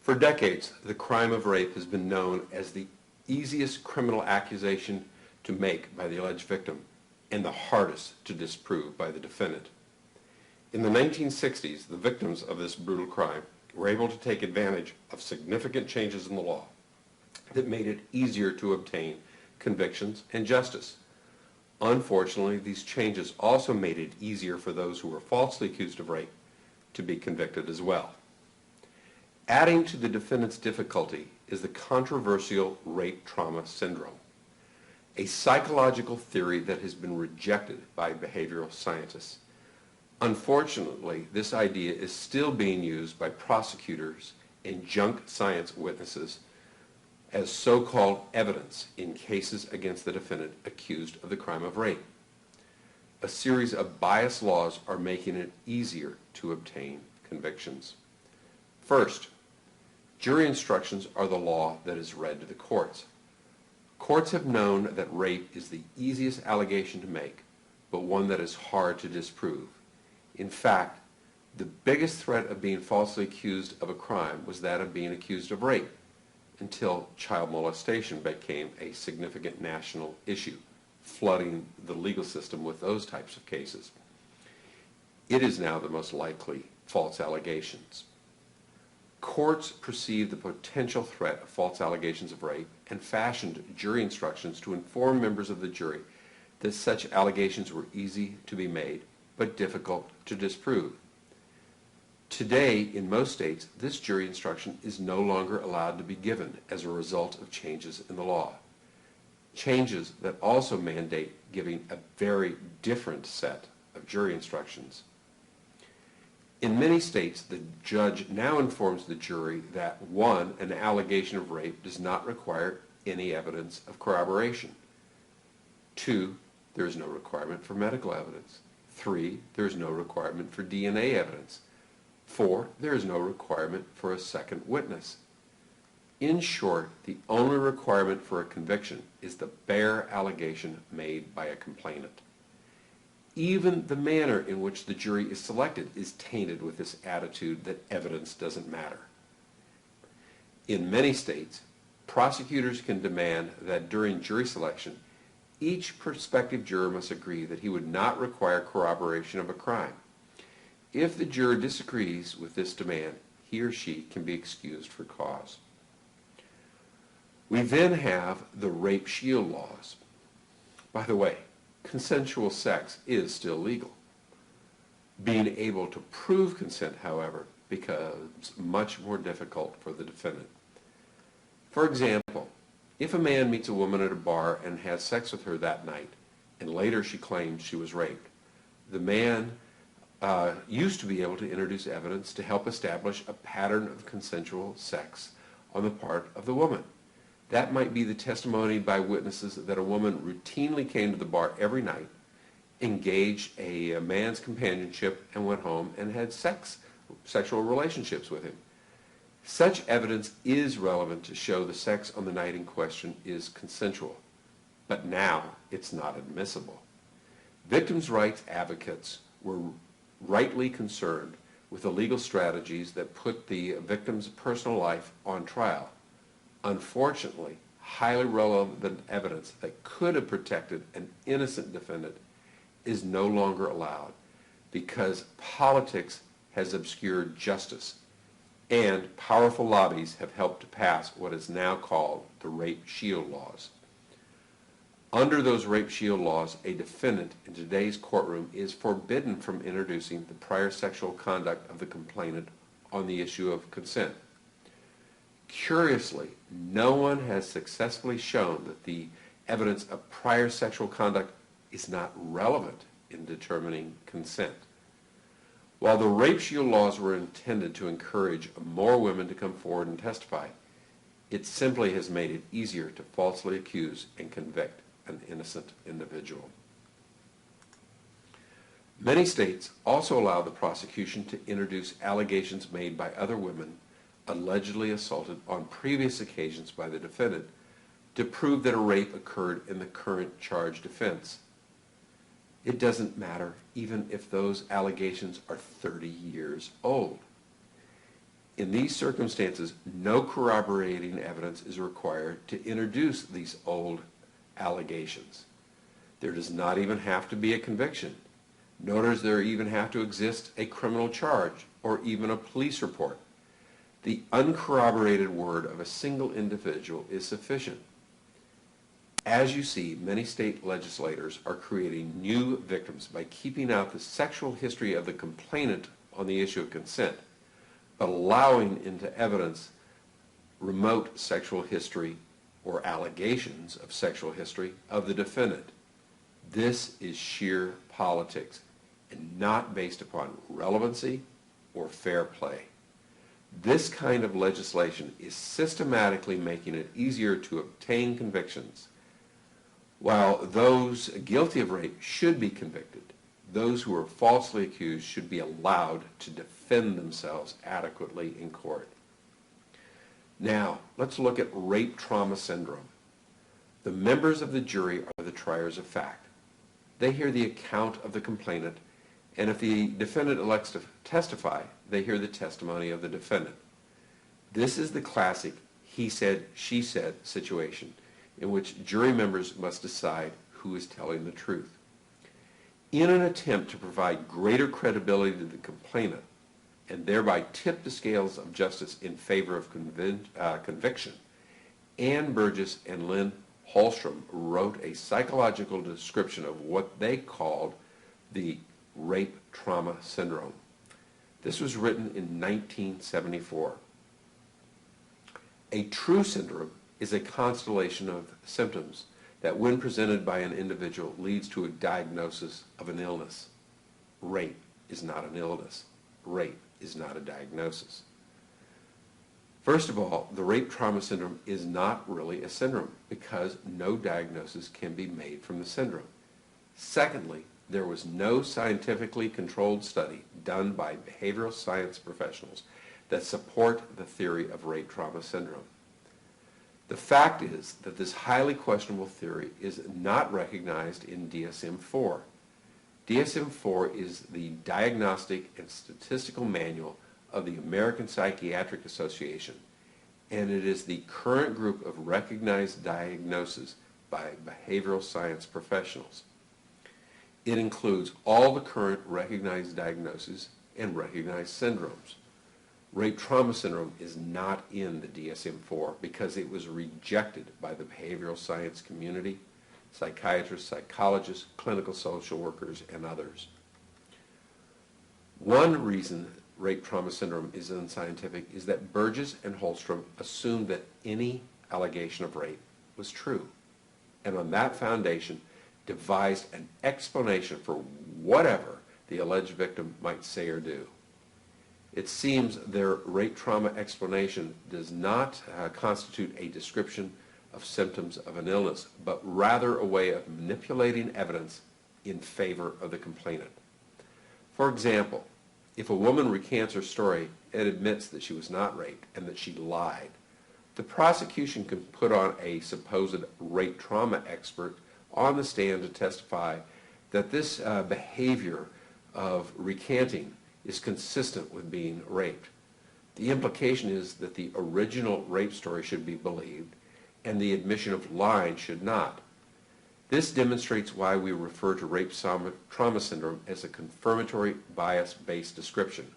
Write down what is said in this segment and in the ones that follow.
For decades, the crime of rape has been known as the easiest criminal accusation to make by the alleged victim and the hardest to disprove by the defendant. In the 1960s, the victims of this brutal crime were able to take advantage of significant changes in the law that made it easier to obtain convictions and justice. Unfortunately, these changes also made it easier for those who were falsely accused of rape to be convicted as well. Adding to the defendant's difficulty is the controversial rape trauma syndrome, a psychological theory that has been rejected by behavioral scientists. Unfortunately, this idea is still being used by prosecutors and junk science witnesses as so-called evidence in cases against the defendant accused of the crime of rape. A series of biased laws are making it easier to obtain convictions. First, jury instructions are the law that is read to the courts. Courts have known that rape is the easiest allegation to make, but one that is hard to disprove. In fact, the biggest threat of being falsely accused of a crime was that of being accused of rape, until child molestation became a significant national issue, flooding the legal system with those types of cases. It is now the most likely false allegations. Courts perceived the potential threat of false allegations of rape and fashioned jury instructions to inform members of the jury that such allegations were easy to be made but difficult to disprove. Today, in most states, this jury instruction is no longer allowed to be given as a result of changes in the law. Changes that also mandate giving a very different set of jury instructions. In many states, the judge now informs the jury that 1, an allegation of rape does not require any evidence of corroboration. 2, there is no requirement for medical evidence. 3, there is no requirement for DNA evidence. 4, there is no requirement for a second witness. In short, the only requirement for a conviction is the bare allegation made by a complainant. Even the manner in which the jury is selected is tainted with this attitude that evidence doesn't matter. In many states, prosecutors can demand that during jury selection, each prospective juror must agree that he would not require corroboration of a crime. If the juror disagrees with this demand, he or she can be excused for cause. We then have the rape shield laws. By the way, consensual sex is still legal. Being able to prove consent, however, becomes much more difficult for the defendant. For example, if a man meets a woman at a bar and has sex with her that night, and later she claims she was raped, the man used to be able to introduce evidence to help establish a pattern of consensual sex on the part of the woman. That might be the testimony by witnesses that a woman routinely came to the bar every night, engaged a man's companionship, and went home and had sexual relationships with him. Such evidence is relevant to show the sex on the night in question is consensual, but now it's not admissible. Victims' rights advocates were rightly concerned with the legal strategies that put the victim's personal life on trial. Unfortunately, highly relevant evidence that could have protected an innocent defendant is no longer allowed because politics has obscured justice and powerful lobbies have helped to pass what is now called the rape shield laws. Under those rape shield laws, a defendant in today's courtroom is forbidden from introducing the prior sexual conduct of the complainant on the issue of consent. Curiously, no one has successfully shown that the evidence of prior sexual conduct is not relevant in determining consent. While the rape shield laws were intended to encourage more women to come forward and testify, it simply has made it easier to falsely accuse and convict an innocent individual. Many states also allow the prosecution to introduce allegations made by other women allegedly assaulted on previous occasions by the defendant to prove that a rape occurred in the current charged offense. It doesn't matter even if those allegations are 30 years old. In these circumstances, no corroborating evidence is required to introduce these old allegations. There does not even have to be a conviction, nor does there even have to exist a criminal charge or even a police report. The uncorroborated word of a single individual is sufficient. As you see, many state legislators are creating new victims by keeping out the sexual history of the complainant on the issue of consent, but allowing into evidence remote sexual history or allegations of sexual history of the defendant. This is sheer politics and not based upon relevancy or fair play. This kind of legislation is systematically making it easier to obtain convictions. While those guilty of rape should be convicted, those who are falsely accused should be allowed to defend themselves adequately in court. Now, let's look at rape trauma syndrome. The members of the jury are the triers of fact. They hear the account of the complainant, and if the defendant elects to testify, they hear the testimony of the defendant. This is the classic he said, she said situation in which jury members must decide who is telling the truth. In an attempt to provide greater credibility to the complainant and thereby tip the scales of justice in favor of conviction, Ann Burgess and Lynn Holstrom wrote a psychological description of what they called the rape trauma syndrome. This was written in 1974. A true syndrome is a constellation of symptoms that, when presented by an individual, leads to a diagnosis of an illness. Rape is not an illness. Rape is not a diagnosis. First of all, the rape trauma syndrome is not really a syndrome because no diagnosis can be made from the syndrome. Secondly, there was no scientifically controlled study done by behavioral science professionals that support the theory of rape trauma syndrome. The fact is that this highly questionable theory is not recognized in DSM-IV. DSM-IV is the Diagnostic and Statistical Manual of the American Psychiatric Association, and it is the current group of recognized diagnoses by behavioral science professionals. It includes all the current recognized diagnoses and recognized syndromes. Rape trauma syndrome is not in the DSM-IV because it was rejected by the behavioral science community, psychiatrists, psychologists, clinical social workers, and others. One reason rape trauma syndrome is unscientific is that Burgess and Holstrom assumed that any allegation of rape was true, and on that foundation devised an explanation for whatever the alleged victim might say or do. It seems their rape trauma explanation does not constitute a description of symptoms of an illness, but rather a way of manipulating evidence in favor of the complainant. For example, if a woman recants her story and admits that she was not raped and that she lied, the prosecution can put on a supposed rape trauma expert on the stand to testify that this behavior of recanting is consistent with being raped. The implication is that the original rape story should be believed and the admission of lying should not. This demonstrates why we refer to rape trauma syndrome as a confirmatory bias-based description.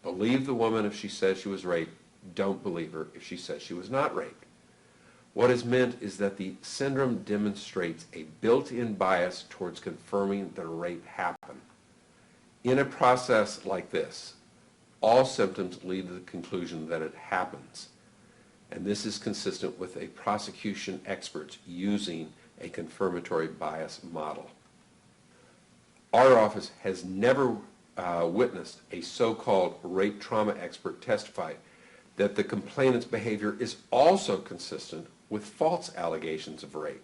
Believe the woman if she says she was raped, don't believe her if she says she was not raped. What is meant is that the syndrome demonstrates a built-in bias towards confirming that rape happened. In a process like this, all symptoms lead to the conclusion that it happens, and this is consistent with a prosecution expert using a confirmatory bias model. Our office has never witnessed a so-called rape trauma expert testify that the complainant's behavior is also consistent with false allegations of rape.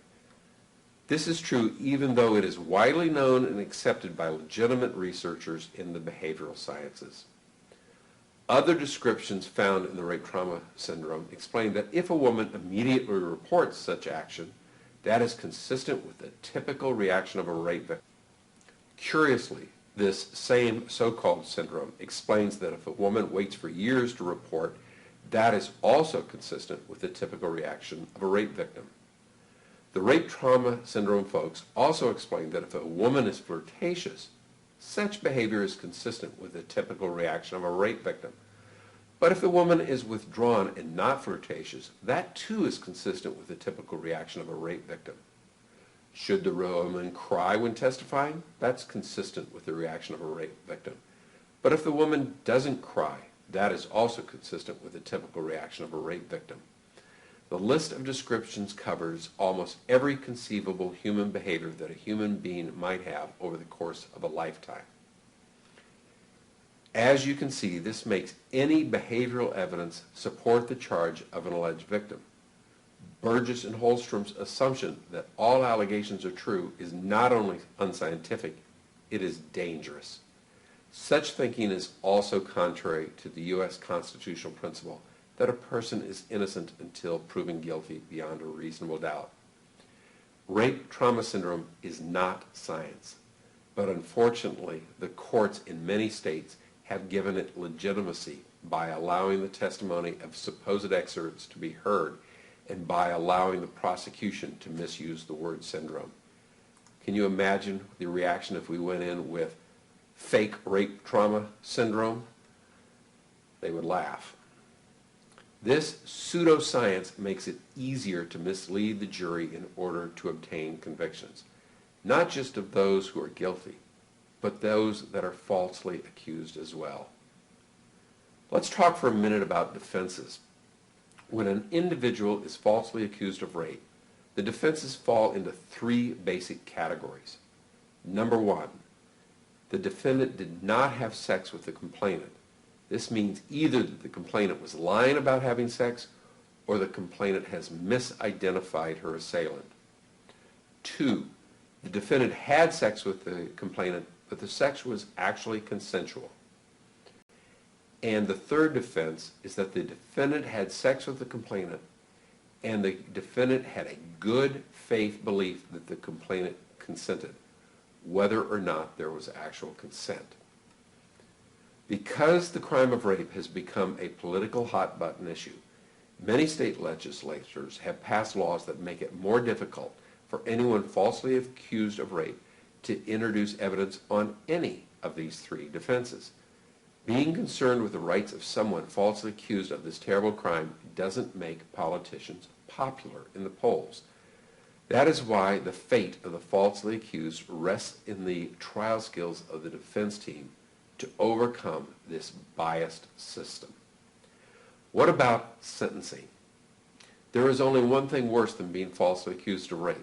This is true even though it is widely known and accepted by legitimate researchers in the behavioral sciences. Other descriptions found in the rape trauma syndrome explain that if a woman immediately reports such action, that is consistent with the typical reaction of a rape victim. Curiously, This same so-called syndrome explains that if a woman waits for years to report, that is also consistent with the typical reaction of a rape victim. The rape trauma syndrome folks also explain that if a woman is flirtatious, such behavior is consistent with the typical reaction of a rape victim. But if the woman is withdrawn and not flirtatious, that too is consistent with the typical reaction of a rape victim. Should the woman cry when testifying? That's consistent with the reaction of a rape victim. But if the woman doesn't cry, that is also consistent with the typical reaction of a rape victim. The list of descriptions covers almost every conceivable human behavior that a human being might have over the course of a lifetime. As you can see, this makes any behavioral evidence support the charge of an alleged victim. Burgess and Holstrom's assumption that all allegations are true is not only unscientific, it is dangerous. Such thinking is also contrary to the U.S. constitutional principle that a person is innocent until proven guilty beyond a reasonable doubt. Rape trauma syndrome is not science, but unfortunately the courts in many states have given it legitimacy by allowing the testimony of supposed experts to be heard and by allowing the prosecution to misuse the word syndrome. Can you imagine the reaction if we went in with fake rape trauma syndrome? They would laugh. This pseudoscience makes it easier to mislead the jury in order to obtain convictions, not just of those who are guilty, but those that are falsely accused as well. Let's talk for a minute about defenses. When an individual is falsely accused of rape, the defenses fall into three basic categories. Number one, the defendant did not have sex with the complainant. This means either that the complainant was lying about having sex or the complainant has misidentified her assailant. Two, the defendant had sex with the complainant, but the sex was actually consensual. And the third defense is that the defendant had sex with the complainant and the defendant had a good faith belief that the complainant consented, whether or not there was actual consent. Because the crime of rape has become a political hot-button issue, many state legislatures have passed laws that make it more difficult for anyone falsely accused of rape to introduce evidence on any of these three defenses. Being concerned with the rights of someone falsely accused of this terrible crime doesn't make politicians popular in the polls. That is why the fate of the falsely accused rests in the trial skills of the defense team to overcome this biased system. What about sentencing? There is only one thing worse than being falsely accused of rape,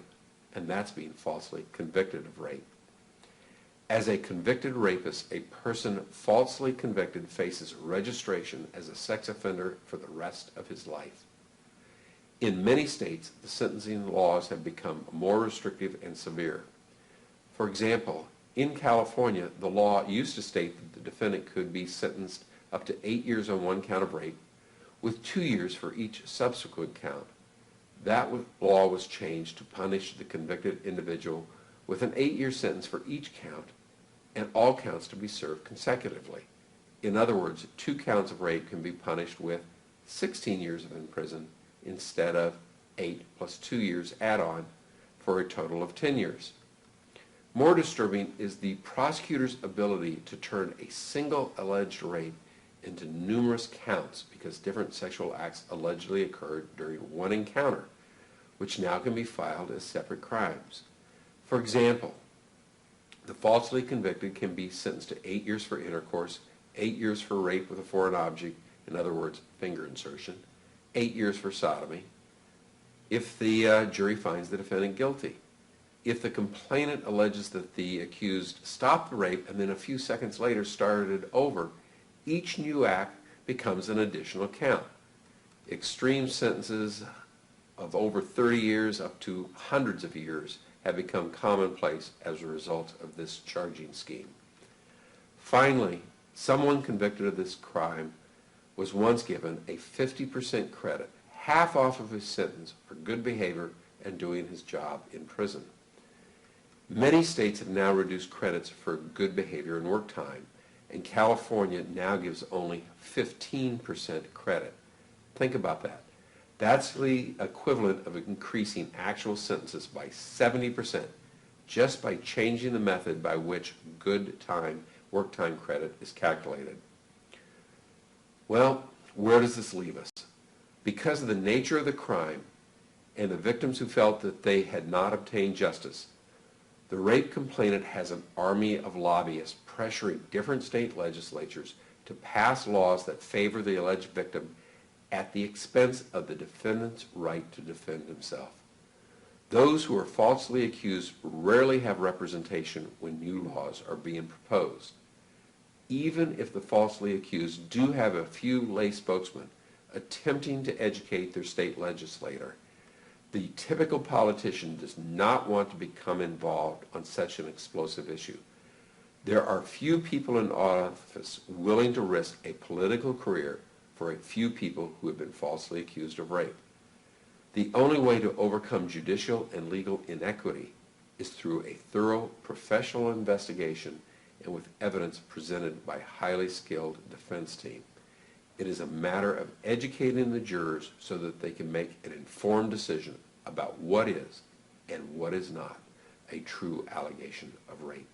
and that's being falsely convicted of rape. As a convicted rapist, a person falsely convicted faces registration as a sex offender for the rest of his life. In many states, the sentencing laws have become more restrictive and severe. For example, in California, the law used to state that the defendant could be sentenced up to 8 years on one count of rape, with 2 years for each subsequent count. That law was changed to punish the convicted individual with an 8-year sentence for each count, and all counts to be served consecutively. In other words, 2 counts of rape can be punished with 16 years of imprisonment instead of 8 plus 2 years add-on for a total of 10 years. More disturbing is the prosecutor's ability to turn a single alleged rape into numerous counts because different sexual acts allegedly occurred during one encounter, which now can be filed as separate crimes. For example, the falsely convicted can be sentenced to 8 years for intercourse, 8 years for rape with a foreign object, in other words, finger insertion, 8 years for sodomy, if the jury finds the defendant guilty. If the complainant alleges that the accused stopped the rape and then a few seconds later started over, each new act becomes an additional count. Extreme sentences of over 30 years up to hundreds of years have become commonplace as a result of this charging scheme. Finally, someone convicted of this crime was once given a 50% credit, half off of his sentence, for good behavior and doing his job in prison. Many states have now reduced credits for good behavior and work time, and California now gives only 15% credit. Think about that. That's the equivalent of increasing actual sentences by 70% just by changing the method by which good time, work time credit is calculated. Well, where does this leave us? Because of the nature of the crime and the victims who felt that they had not obtained justice, the rape complainant has an army of lobbyists pressuring different state legislatures to pass laws that favor the alleged victim at the expense of the defendant's right to defend himself. Those who are falsely accused rarely have representation when new laws are being proposed. Even if the falsely accused do have a few lay spokesmen attempting to educate their state legislator, the typical politician does not want to become involved on such an explosive issue. There are few people in office willing to risk a political career for a few people who have been falsely accused of rape. The only way to overcome judicial and legal inequity is through a thorough professional investigation and with evidence presented by a highly skilled defense team. It is a matter of educating the jurors so that they can make an informed decision about what is and what is not a true allegation of rape.